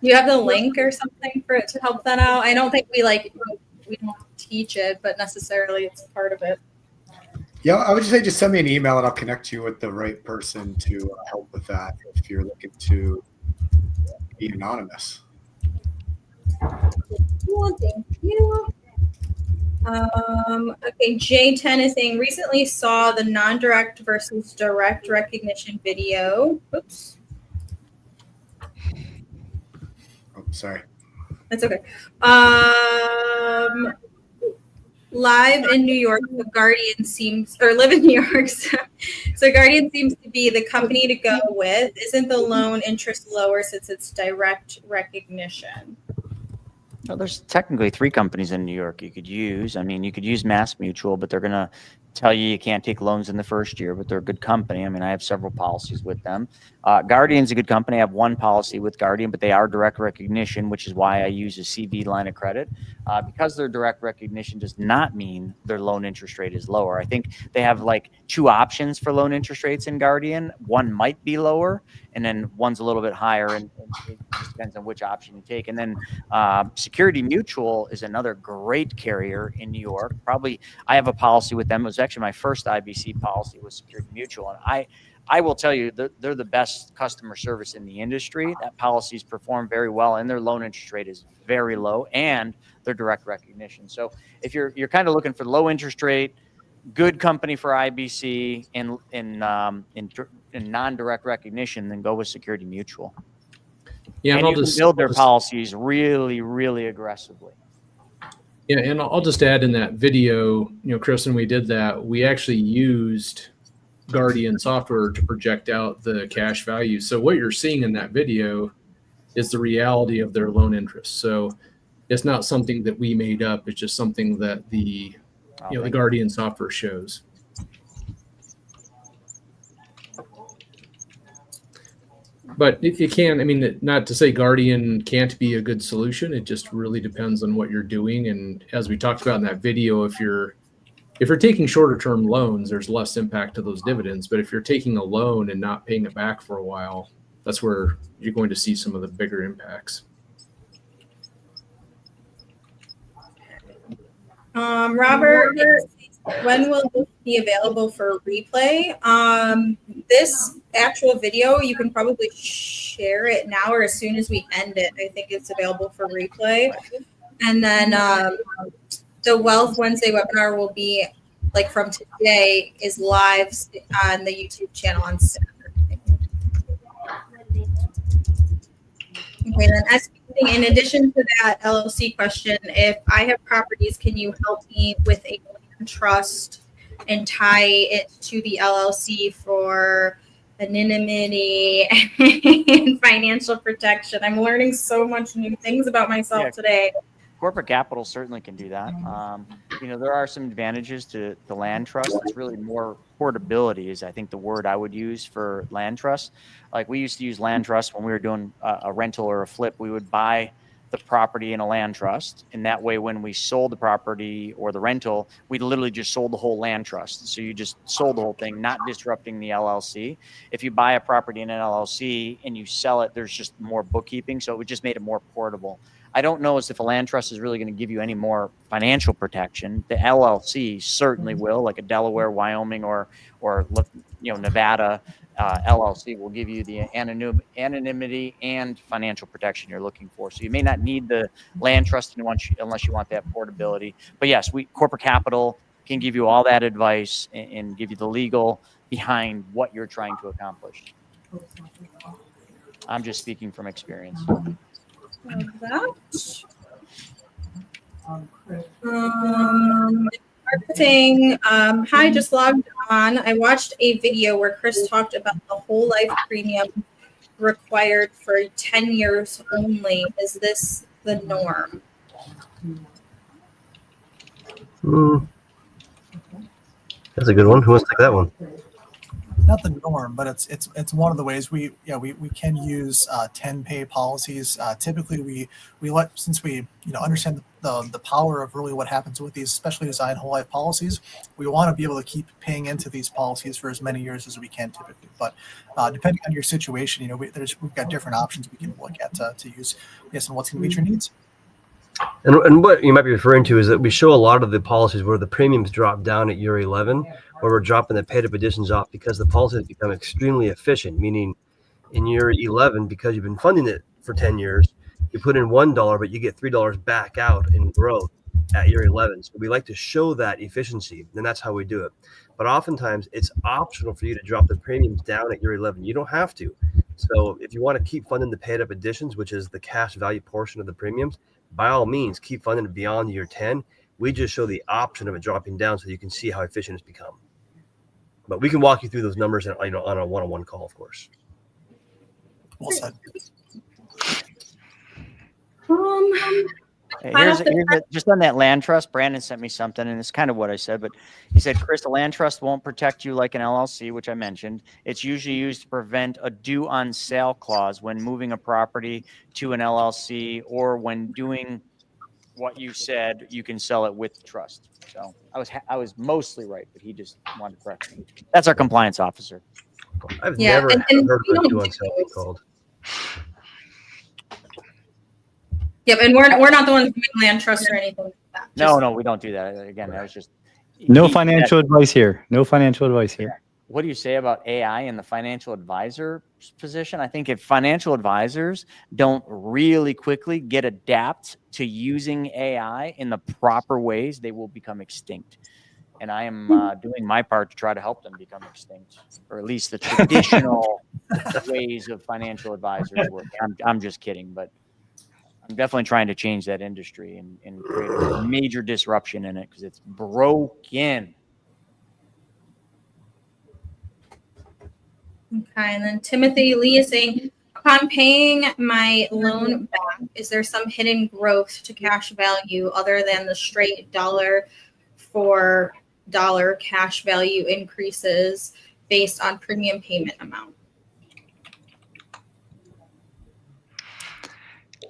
You have the link or something for it to help that out? I don't think we don't teach it, but necessarily it's part of it. Yeah, I would just say just send me an email and I'll connect you with the right person to help with that if you're looking to be anonymous. Well, thank you. Okay, J10 is saying recently saw the non-direct versus direct recognition video. Oops. Oh, sorry. That's okay. Live in New York, the Guardian live in New York. So Guardian seems to be the company to go with. Isn't the loan interest lower since it's direct recognition? Well, there's technically 3 companies in New York you could use. I mean, you could use Mass Mutual, but they're going to tell you can't take loans in the first year, but they're a good company. I mean, I have several policies with them. Guardian's a good company. I have one policy with Guardian, but they are direct recognition, which is why I use a CV line of credit. Because they're direct recognition does not mean their loan interest rate is lower. I think they have like 2 options for loan interest rates in Guardian. One might be lower, and then one's a little bit higher, and it just depends on which option you take. And then Security Mutual is another great carrier in New York. Probably I have a policy with them. It was actually my first IBC policy with Security Mutual, and I will tell you they're the best customer service in the industry. That policies perform very well, and their loan interest rate is very low, and their direct recognition. So if you're kind of looking for low interest rate, good company for IBC, in non-direct recognition, then go with Security Mutual. Yeah, and you can build their policies really, really aggressively. Yeah, and I'll just add in that video, Chris, when we did that, we actually used Guardian software to project out the cash value. So what you're seeing in that video is the reality of their loan interest. So it's not something that we made up. It's just something that the Guardian software shows. But it can, I mean, not to say Guardian can't be a good solution. It just really depends on what you're doing. And as we talked about in that video, if you're taking shorter term loans, there's less impact to those dividends. But if you're taking a loan and not paying it back for a while, that's where you're going to see some of the bigger impacts. Robert When will this be available for replay? This actual video, you can probably share it now or as soon as we end it. I think it's available for replay. And then the Wealth Wednesday webinar will be like from today is live on the YouTube channel on Saturday. Okay, then in addition to that LLC question, if I have properties, can you help me with a land trust and tie it to the LLC for anonymity and financial protection? I'm learning so much new things about myself today. Corporate capital certainly can do that. There are some advantages to the land trust. It's really more portability is, I think, the word I would use for land trust. Like we used to use land trust when we were doing a rental or a flip. We would buy the property in a land trust. And that way, when we sold the property or the rental, we literally just sold the whole land trust. So you just sold the whole thing, not disrupting the LLC. If you buy a property in an LLC and you sell it, there's just more bookkeeping. So it just made it more portable. I don't know as if a land trust is really going to give you any more financial protection. The LLC certainly will, like a Delaware, Wyoming, or Nevada LLC will give you the anonymity and financial protection you're looking for. So you may not need the land trust unless you want that portability. But yes, corporate capital can give you all that advice and give you the legal behind what you're trying to accomplish. I'm just speaking from experience. Marketing. Hi, just logged on. I watched a video where Chris talked about the whole life premium required for 10 years only. Is this the norm? That's a good one. Who wants to take that one? Not the norm, but it's one of the ways we can use 10-pay policies. Typically, we let, since we understand the power of really what happens with these specially designed whole life policies, we want to be able to keep paying into these policies for as many years as we can typically. But depending on your situation, we've got different options we can look at to use based on what's going to meet your needs. And what you might be referring to is that we show a lot of the policies where the premiums drop down at year 11, where we're dropping the paid up additions off because the policy has become extremely efficient, meaning in year 11, because you've been funding it for 10 years, you put in $1, but you get $3 back out in growth at year 11. So we like to show that efficiency, and that's how we do it. But oftentimes it's optional for you to drop the premiums down at year 11. You don't have to. So if you want to keep funding the paid up additions, which is the cash value portion of the premiums, by all means, keep funding it beyond year 10. We just show the option of it dropping down so you can see how efficient it's become. But we can walk you through those numbers on a one-on-one call, of course. Well said. Here's just on that land trust, Brandon sent me something, and it's kind of what I said, but he said, Chris, a land trust won't protect you like an LLC, which I mentioned. It's usually used to prevent a due on sale clause when moving a property to an LLC, or when doing what you said, you can sell it with the trust. So I was mostly right, but he just wanted to correct me. That's our compliance officer. I've never heard of a due on sale called. Yep, and we're not the ones doing land trust or anything like that. No, we don't do that. Again, that was just no financial advice here. No financial advice here. What do you say about AI in the financial advisor position? I think if financial advisors don't really quickly adapt to using AI in the proper ways, they will become extinct. And I am doing my part to try to help them become extinct, or at least the traditional ways of financial advisors work. I'm just kidding, but I'm definitely trying to change that industry and create a major disruption in it because it's broken. Okay, and then Timothy Lee is saying, upon paying my loan back, is there some hidden growth to cash value other than the straight dollar for dollar cash value increases based on premium payment amount?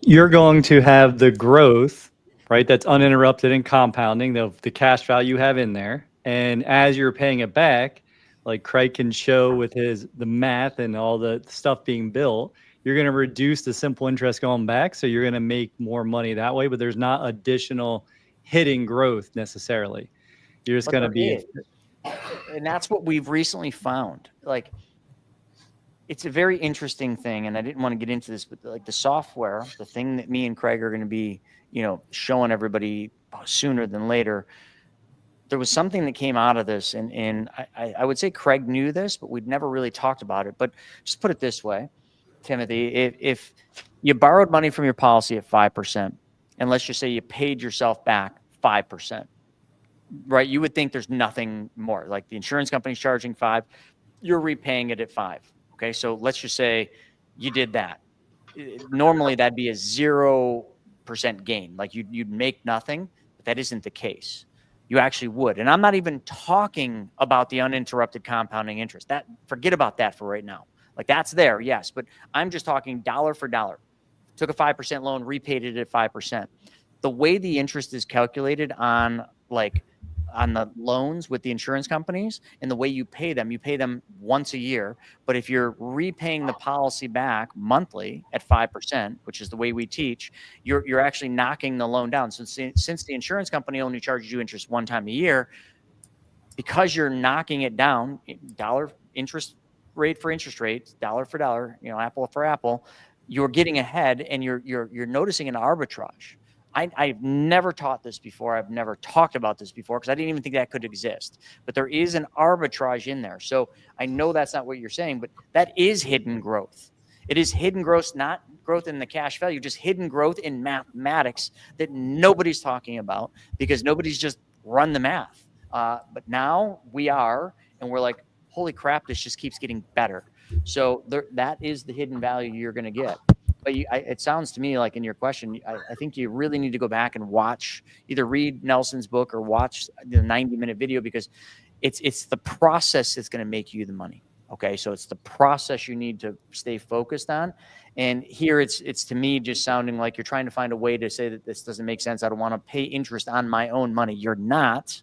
You're going to have the growth, right? That's uninterrupted and compounding the cash value you have in there. And as you're paying it back, like Craig can show with the math and all the stuff being built, you're going to reduce the simple interest going back. So you're going to make more money that way, but there's not additional hidden growth necessarily. You're just But going to there be. is. And that's what we've recently found. Like, it's a very interesting thing, and I didn't want to get into this, but like the software, the thing that me and Craig are going to be, showing everybody sooner than later. There was something that came out of this, and I would say Craig knew this, but we'd never really talked about it. But just put it this way, Timothy, if you borrowed money from your policy at 5%, and let's just say you paid yourself back 5%, right? You would think there's nothing more. Like the insurance company's charging 5%, you're repaying it at 5%. Okay, so let's just say you did that. Normally, that'd be a 0% gain. Like you'd make nothing, but that isn't the case. You actually would. And I'm not even talking about the uninterrupted compounding interest. That, forget about that for right now. Like that's there, yes, but I'm just talking dollar for dollar. Took a 5% loan, repaid it at 5%. The way the interest is calculated on the loans with the insurance companies and the way you pay them once a year. But if you're repaying the policy back monthly at 5%, which is the way we teach, you're actually knocking the loan down. So since the insurance company only charges you interest one time a year, because you're knocking it down, dollar interest rate for interest rate, dollar for dollar, apple for apple, you're getting ahead and you're noticing an arbitrage. I've never taught this before. I've never talked about this before because I didn't even think that could exist. But there is an arbitrage in there. So I know that's not what you're saying, but that is hidden growth. It is hidden growth, not growth in the cash value, just hidden growth in mathematics that nobody's talking about because nobody's just run the math. But now we are, and we're like, holy crap, this just keeps getting better. So that is the hidden value you're going to get. But it sounds to me like in your question, I think you really need to go back and either read Nelson's book or watch the 90-minute video because it's the process that's going to make you the money. Okay, so it's the process you need to stay focused on. And here it's to me just sounding like you're trying to find a way to say that this doesn't make sense. I don't want to pay interest on my own money. You're not.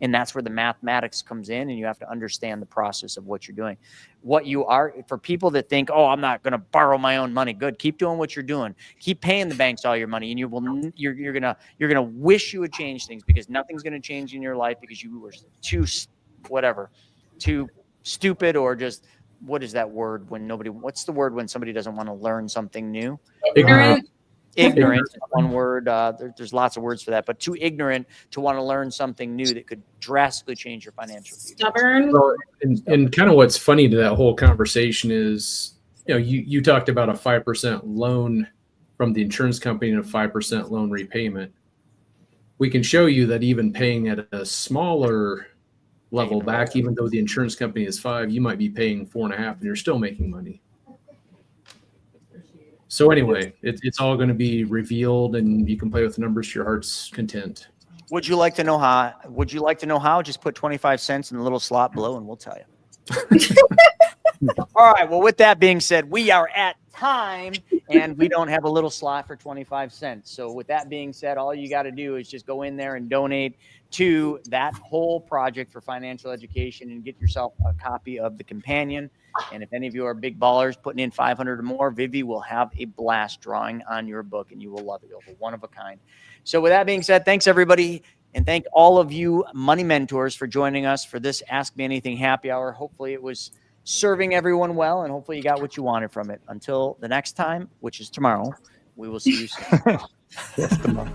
And that's where the mathematics comes in, and you have to understand the process of what you're doing. What you are, for people that think, oh, I'm not going to borrow my own money. Good. Keep doing what you're doing. Keep paying the banks all your money, and you're gonna wish you would change things because nothing's going to change in your life because you were too stupid or just, what is that word what's the word when somebody doesn't want to learn something new? Ignorant is one word. There's lots of words for that, but too ignorant to want to learn something new that could drastically change your financial future. Stubborn. Well, and kind of what's funny to that whole conversation is, you talked about a 5% loan from the insurance company and a 5% loan repayment. We can show you that even paying at a smaller level back, even though the insurance company is 5%, you might be paying 4.5%, and you're still making money. So anyway, it's all going to be revealed, and you can play with the numbers to your heart's content. Would you like to know how? Just put 25 cents in the little slot below, and we'll tell you. All right. Well, with that being said, we are at time, and we don't have a little slot for 25 cents. So with that being said, all you got to do is just go in there and donate to that whole project for financial education and get yourself a copy of the companion. And if any of you are big ballers putting in 500 or more, Vivi will have a blast drawing on your book, and you will love it. You'll be one of a kind. So with that being said, thanks everybody. And thank all of you money mentors for joining us for this Ask Me Anything happy hour. Hopefully it was serving everyone well, and hopefully you got what you wanted from it. Until the next time, which is tomorrow, we will see you soon.